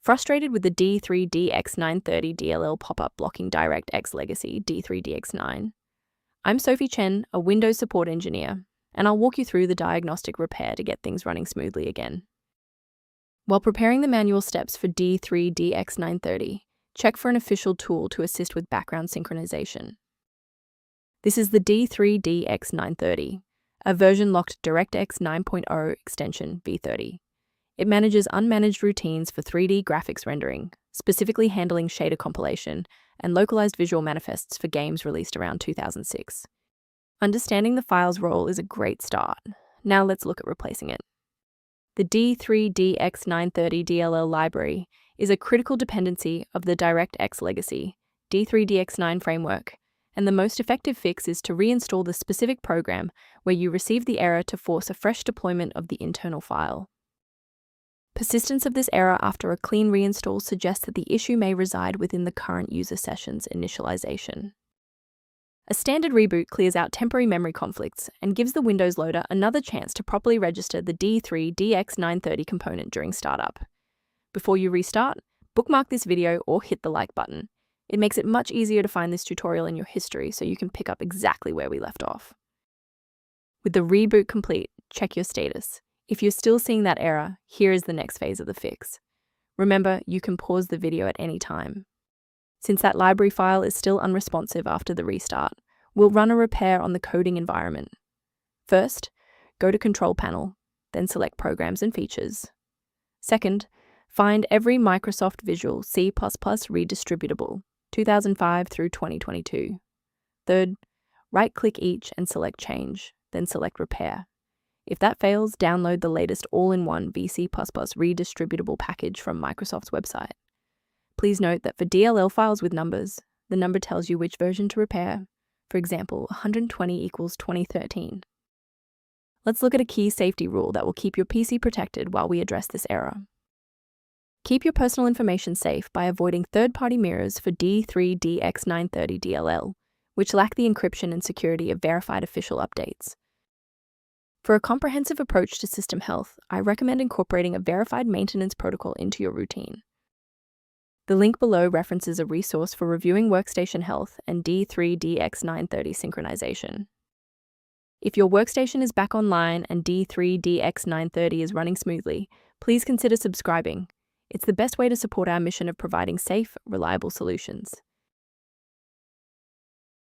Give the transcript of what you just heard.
Frustrated with the d3dx9-30.dll pop-up blocking DirectX Legacy d3dx9? I'm Sophie Chen, a Windows support engineer, and I'll walk you through the diagnostic repair to get things running smoothly again. While preparing the manual steps for d3dx930, check for an official tool to assist with background synchronization. This is the d3dx930, a version-locked DirectX 9.0 extension v30. It manages unmanaged routines for 3D graphics rendering, specifically handling shader compilation and localized visual manifests for games released around 2006. Understanding the file's role is a great start. Now let's look at replacing it. The d3dx9-30.dll library is a critical dependency of the DirectX Legacy d3dx9 framework, and the most effective fix is to reinstall the specific program where you received the error to force a fresh deployment of the internal file. Persistence of this error after a clean reinstall suggests that the issue may reside within the current user session's initialization. A standard reboot clears out temporary memory conflicts and gives the Windows loader another chance to properly register the d3dx930 component during startup. Before you restart, bookmark this video or hit the like button. It makes it much easier to find this tutorial in your history so you can pick up exactly where we left off. With the reboot complete, check your status. If you're still seeing that error, here is the next phase of the fix. Remember, you can pause the video at any time. Since that library file is still unresponsive after the restart, we'll run a repair on the coding environment. First, go to Control Panel, then select Programs and Features. Second, find every Microsoft Visual C++ redistributable, 2005 through 2022. Third, right-click each and select Change, then select Repair. If that fails, download the latest all-in-one VC++ redistributable package from Microsoft's website. Please note that for DLL files with numbers, the number tells you which version to repair. For example, 120 equals 2013. Let's look at a key safety rule that will keep your PC protected while we address this error. Keep your personal information safe by avoiding third-party mirrors for d3dx930.dll, which lack the encryption and security of verified official updates. For a comprehensive approach to system health, I recommend incorporating a verified maintenance protocol into your routine. The link below references a resource for reviewing workstation health and d3dx930 synchronization. If your workstation is back online and d3dx930 is running smoothly, please consider subscribing. It's the best way to support our mission of providing safe, reliable solutions.